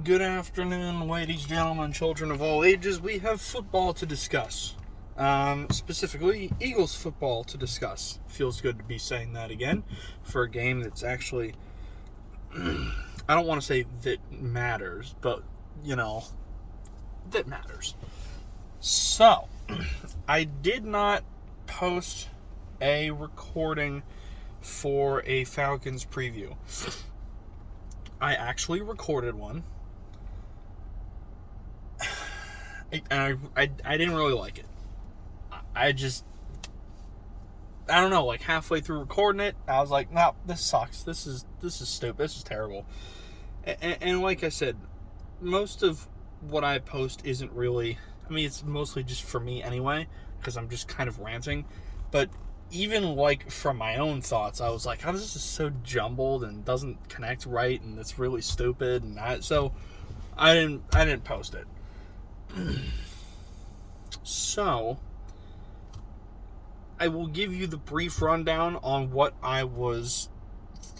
Good afternoon, ladies, gentlemen, children of all ages. We have football to discuss. Specifically, Eagles football to discuss. Feels good to be saying that again for a game that's actually, I don't want to say that matters, but, that matters. So, I did not post a recording for a Falcons preview. I actually recorded one. And I didn't really like it. I don't know, like halfway through recording it, I was like, no, this sucks. This is stupid. This is terrible. And like I said, most of what I post isn't really, it's mostly just for me anyway, because I'm just kind of ranting. But even like from my own thoughts, I was like, oh, this is so jumbled and doesn't connect right, and it's really stupid. And so I didn't post it. So, I will give you the brief rundown on what I was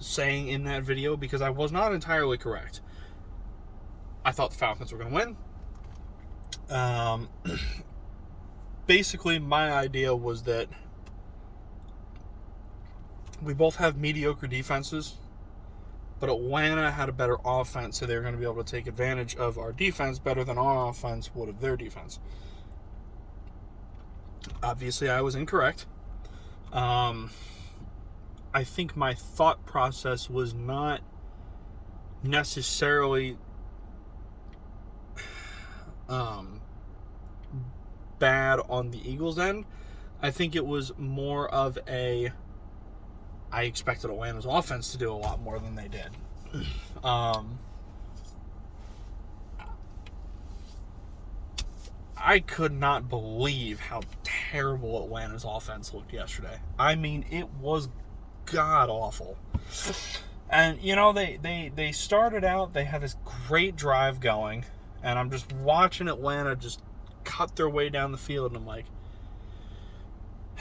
saying in that video, because I was not entirely correct. I thought the Falcons were going to win. Basically, my idea was that we both have mediocre defenses, but Atlanta had a better offense, so they were going to be able to take advantage of our defense better than our offense would of their defense. Obviously, I was incorrect. I think my thought process was not necessarily bad on the Eagles' end. I think it was more of I expected Atlanta's offense to do a lot more than they did. I could not believe how terrible Atlanta's offense looked yesterday. It was god-awful. And, they started out, they had this great drive going, and I'm just watching Atlanta just cut their way down the field, and I'm like,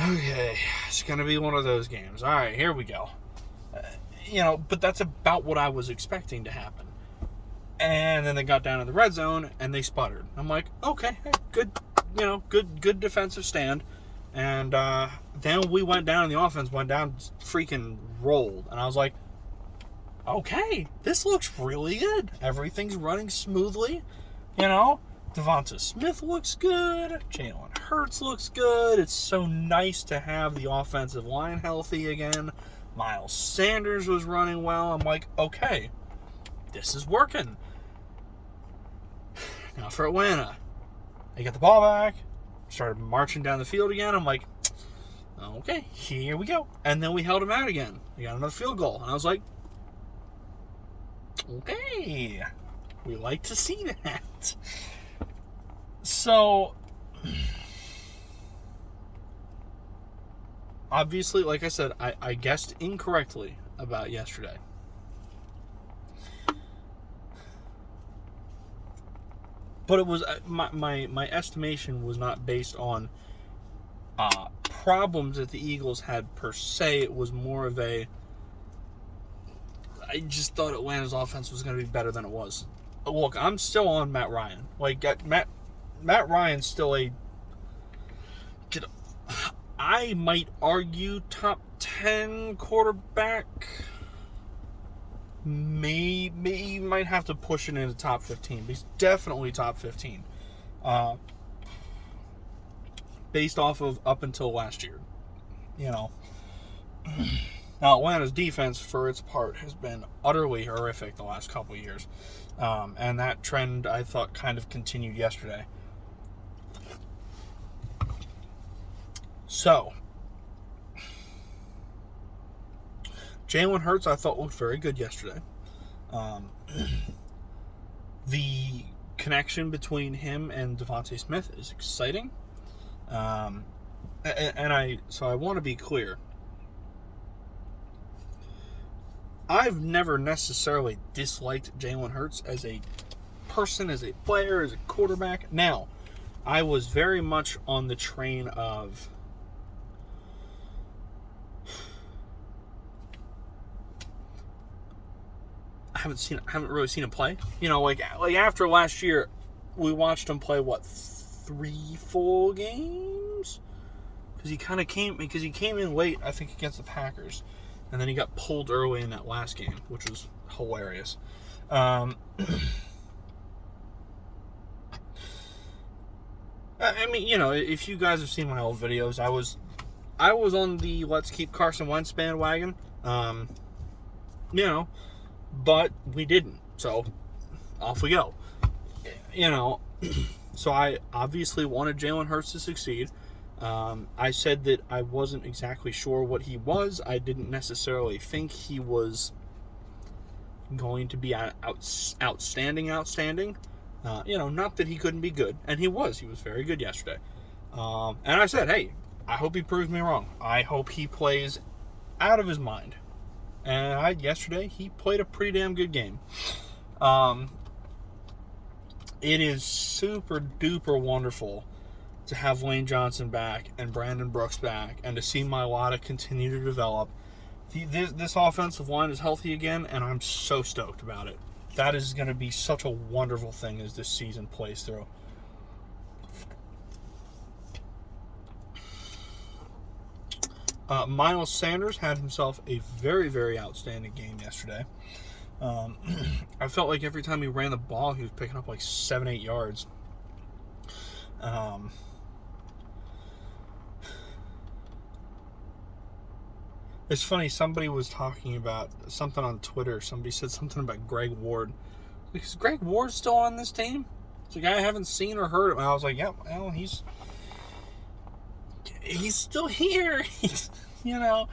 okay, it's going to be one of those games. All right, here we go. But that's about what I was expecting to happen. And then they got down in the red zone, and they sputtered. I'm like, okay, good defensive stand. And then we went down, and the offense went down, freaking rolled. And I was like, okay, this looks really good. Everything's running smoothly. Devonta Smith looks good. Jalen Hurts looks good. It's so nice to have the offensive line healthy again. Miles Sanders was running well. I'm like, okay, this is working. Now for Atlanta, they got the ball back, started marching down the field again. I'm like, okay, here we go. And then we held them out again. We got another field goal. And I was like, okay, we like to see that. So, obviously, like I said, I guessed incorrectly about yesterday. But it was my estimation was not based on problems that the Eagles had per se. It was more of I just thought Atlanta's offense was going to be better than it was. Look, I'm still on Matt Ryan. Matt Ryan's still I might argue top 10 quarterback. Maybe might have to push it into top 15, but he's definitely top 15. Based off of up until last year. Now, Atlanta's defense, for its part, has been utterly horrific the last couple of years. And that trend, I thought, kind of continued yesterday. So, Jalen Hurts, I thought, looked very good yesterday. The connection between him and Devonta Smith is exciting. I want to be clear. I've never necessarily disliked Jalen Hurts as a person, as a player, as a quarterback. Now, I was very much on the train of haven't really seen him play. You know, like after last year, we watched him play 3 full games, because he came in late, I think, against the Packers, and then he got pulled early in that last game, which was hilarious. I mean, you know, if you guys have seen my old videos, I was on the let's keep Carson Wentz bandwagon, you know, but we didn't, so off we go. You know, so I obviously wanted Jalen Hurts to succeed. I said that I wasn't exactly sure what he was. I didn't necessarily think he was going to be outstanding. You know, not that he couldn't be good, and he was very good yesterday. And I said, hey, I hope he proves me wrong. I hope he plays out of his mind. And yesterday, he played a pretty damn good game. It is super duper wonderful to have Lane Johnson back and Brandon Brooks back, and to see Mailata continue to develop. This offensive line is healthy again, and I'm so stoked about it. That is going to be such a wonderful thing as this season plays through. Miles Sanders had himself a very, very outstanding game yesterday. I felt like every time he ran the ball, he was picking up like 7-8 yards. It's funny, somebody was talking about something on Twitter. Somebody said something about Greg Ward. Is Greg Ward still on this team? It's a guy I haven't seen or heard of. And I was like, yeah, well, he's still here. You know,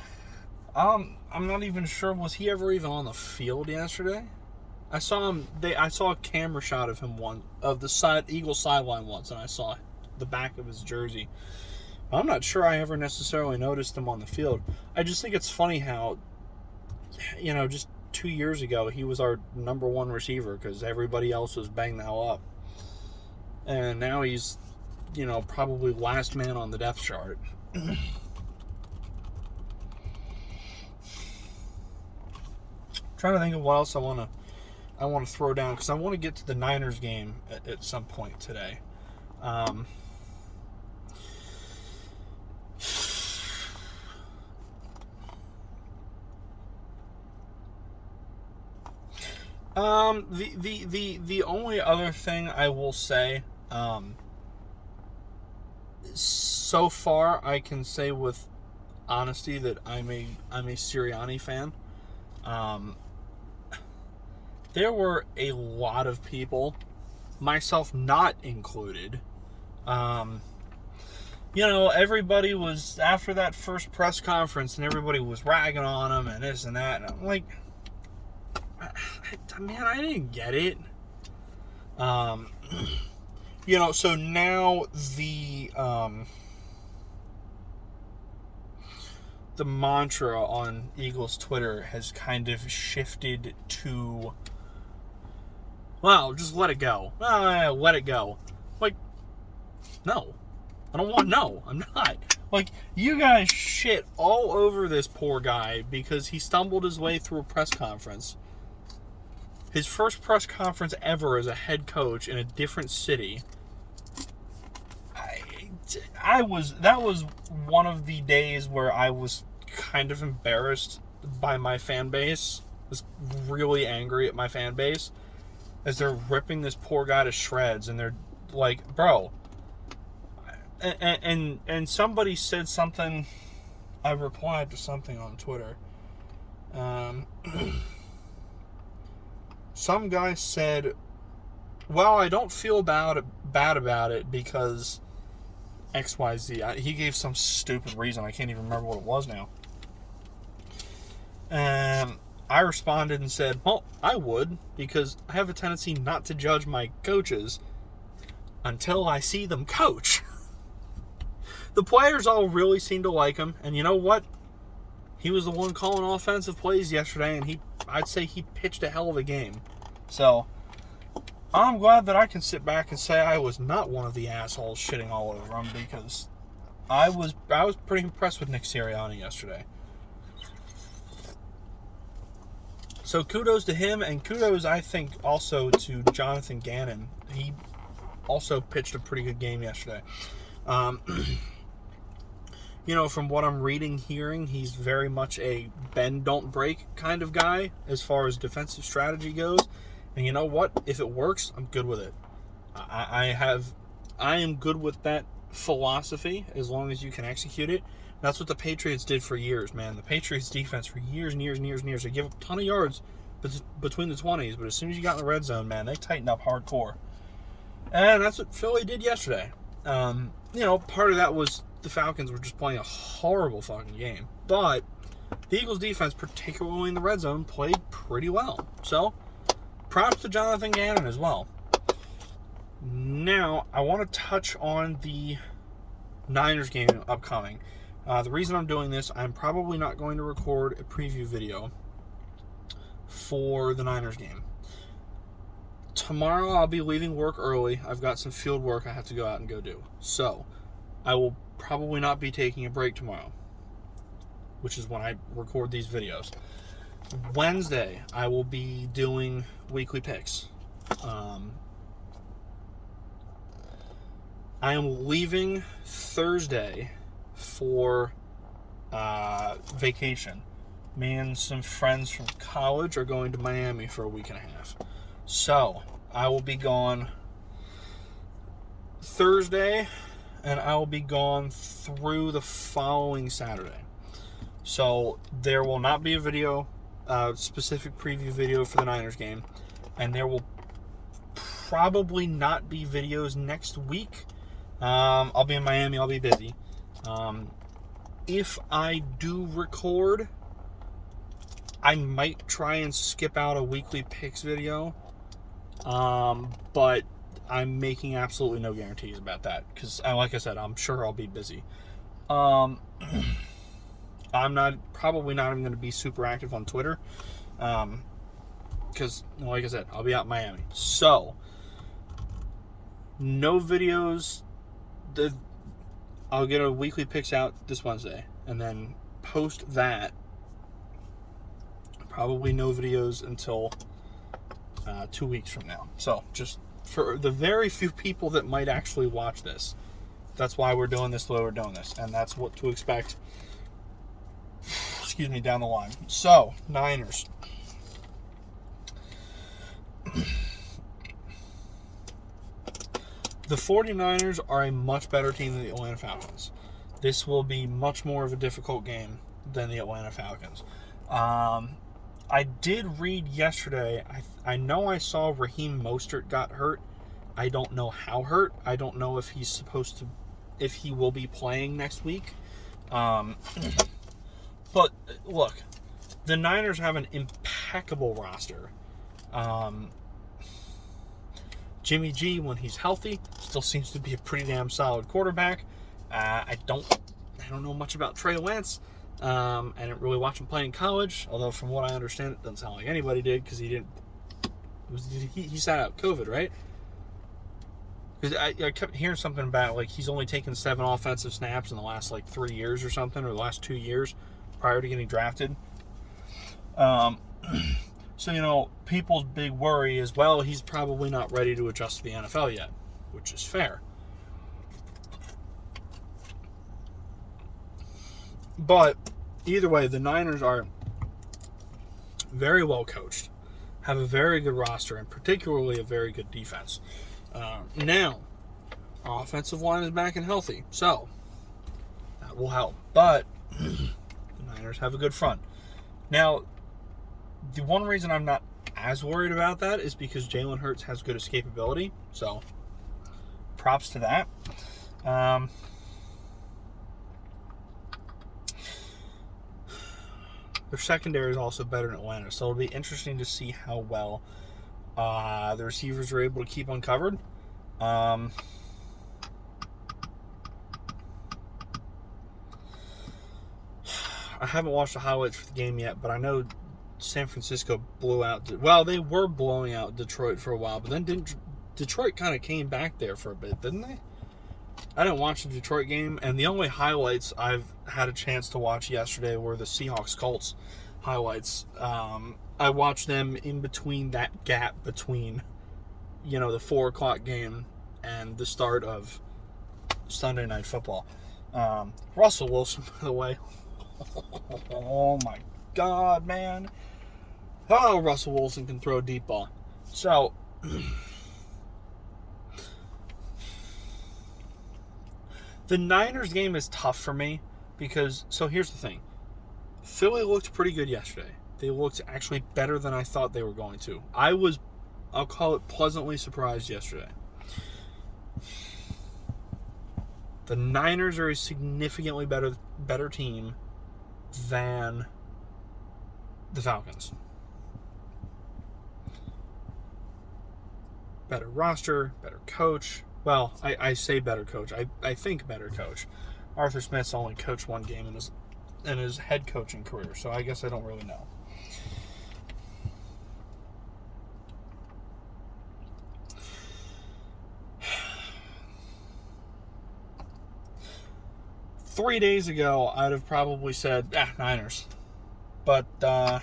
I'm not even sure, was he ever even on the field yesterday? I saw him. I saw a camera shot of him of the Eagles sideline once, and I saw the back of his jersey. I'm not sure I ever necessarily noticed him on the field. I just think it's funny how, you know, just 2 years ago, he was our number one receiver because everybody else was banged the hell up. And now he's, you know, probably last man on the depth chart. Trying to think of what else I want to throw down, because I want to get to the Niners game at some point today. The only other thing I will say, so far I can say with honesty that I'm a Sirianni fan. There were a lot of people, myself not included. You know, everybody was, after that first press conference, and everybody was ragging on him and this and that, and I'm like, man, I didn't get it. You know, so now the mantra on Eagles Twitter has kind of shifted to, well, just let it go. Let it go. Like, no. I don't want, no, I'm not. Like, you guys shit all over this poor guy because he stumbled his way through a press conference. His first press conference ever as a head coach in a different city. That was one of the days where I was kind of embarrassed by my fan base. I was really angry at my fan base as they're ripping this poor guy to shreds, and they're like, bro. And somebody said something. I replied to something on Twitter. Some guy said, well, I don't feel bad about it because XYZ. He gave some stupid reason. I can't even remember what it was now. I responded and said, well, I would, because I have a tendency not to judge my coaches until I see them coach. The players all really seem to like him, and you know what? He was the one calling offensive plays yesterday, and I'd say he pitched a hell of a game. So, I'm glad that I can sit back and say I was not one of the assholes shitting all over him, because I was pretty impressed with Nick Sirianni yesterday. So kudos to him, and kudos, I think, also to Jonathan Gannon. He also pitched a pretty good game yesterday. From what I'm reading, hearing, he's very much a bend, don't break kind of guy as far as defensive strategy goes. And you know what? If it works, I'm good with it. I am good with that philosophy as long as you can execute it. That's what the Patriots did for years, man. The Patriots defense for years and years and years and years. They give up a ton of yards between the 20s, but as soon as you got in the red zone, man, they tightened up hardcore. And that's what Philly did yesterday. Part of that was the Falcons were just playing a horrible fucking game. But the Eagles defense, particularly in the red zone, played pretty well. So, props to Jonathan Gannon as well. Now, I want to touch on the Niners game upcoming. The reason I'm doing this, I'm probably not going to record a preview video for the Niners game. Tomorrow I'll be leaving work early. I've got some field work I have to go out and go do. So, I will probably not be taking a break tomorrow, which is when I record these videos. Wednesday, I will be doing weekly picks. I am leaving Thursday for vacation. Me and some friends from college are going to Miami for a week and a half. So, I will be gone Thursday, and I will be gone through the following Saturday. So, there will not be a video, specific preview video for the Niners game, and there will probably not be videos next week. I'll be in Miami. I'll be busy. If I do record, I might try and skip out a weekly picks video. But I'm making absolutely no guarantees about that. Because, like I said, I'm sure I'll be busy. I'm probably not even going to be super active on Twitter. Because, like I said, I'll be out in Miami. So, no videos. I'll get a weekly picks out this Wednesday, and then post that. Probably no videos until 2 weeks from now. So, just for the very few people that might actually watch this, that's why we're doing this the way we're doing this, and that's what to expect. Excuse me, down the line. So, Niners. The 49ers are a much better team than the Atlanta Falcons. This will be much more of a difficult game than the Atlanta Falcons. I did read yesterday, I know I saw Raheem Mostert got hurt. I don't know how hurt. I don't know if if he will be playing next week. But, look, the Niners have an impeccable roster. Jimmy G, when he's healthy, still seems to be a pretty damn solid quarterback. I don't know much about Trey Lance. I didn't really watch him play in college, although from what I understand, it doesn't sound like anybody did, because he sat out COVID, right? Because I kept hearing something about, like, he's only taken 7 offensive snaps in the last, 3 years or something, or the last 2 years prior to getting drafted. So, people's big worry is, well, he's probably not ready to adjust to the NFL yet, which is fair. But either way, the Niners are very well coached, have a very good roster, and particularly a very good defense. Now, our offensive line is back and healthy, so that will help. But the Niners have a good front. Now, the one reason I'm not as worried about that is because Jalen Hurts has good escapability, so props to that. Their secondary is also better than Atlanta, so it'll be interesting to see how well the receivers are able to keep uncovered. I haven't watched the highlights for the game yet, but I know San Francisco blew out. Well, they were blowing out Detroit for a while, but then Detroit kind of came back there for a bit, didn't they? I didn't watch the Detroit game, and the only highlights I've had a chance to watch yesterday were the Seahawks-Colts. highlights. I watched them in between that gap between, the 4 o'clock game and the start of Sunday Night Football. Russell Wilson, by the way. Oh my God, man. Oh, Russell Wilson can throw a deep ball. So, the Niners game is tough for me because, so here's the thing. Philly looked pretty good yesterday. They looked actually better than I thought they were going to. I'll call it pleasantly surprised yesterday. The Niners are a significantly better team than the Falcons. Better roster, better coach. Well, I say better coach. I think better coach. Arthur Smith's only coached 1 game in his head coaching career, so I guess I don't really know. Three days ago, I'd have probably said, Niners. But, I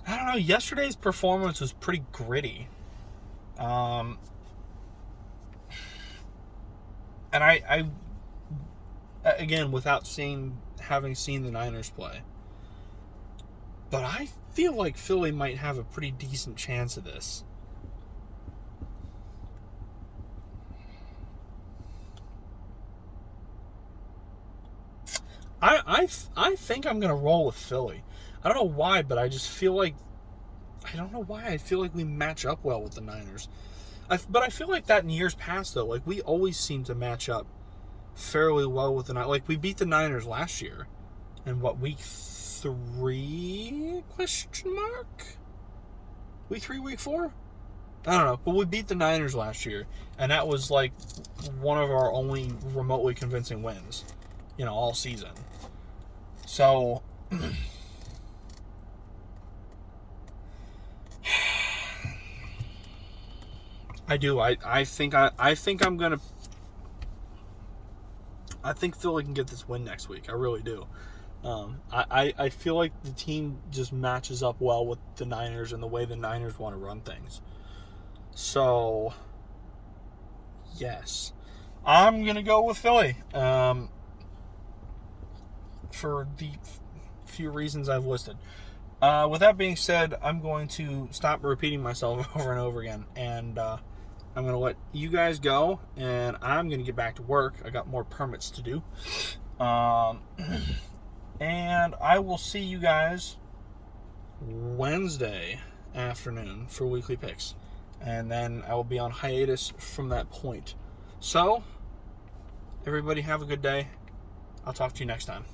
don't know. Yesterday's performance was pretty gritty. And I again, without having seen the Niners play, but I feel like Philly might have a pretty decent chance of this. I think I'm gonna roll with Philly. I don't know why, but I just feel like I feel like we match up well with the Niners. But I feel like that in years past, though. Like, we always seem to match up fairly well with the Niners. Like, we beat the Niners last year. In what, week 3? Question mark? Week 3, week 4? I don't know. But we beat the Niners last year. And that was, like, one of our only remotely convincing wins, all season. So... I do. I think I'm gonna. I think Philly can get this win next week. I really do. I feel like the team just matches up well with the Niners and the way the Niners want to run things. So, yes, I'm gonna go with Philly. For the few reasons I've listed. With that being said, I'm going to stop repeating myself over and over again, and I'm going to let you guys go, and I'm going to get back to work. I got more permits to do. And I will see you guys Wednesday afternoon for weekly picks. And then I will be on hiatus from that point. So, everybody have a good day. I'll talk to you next time.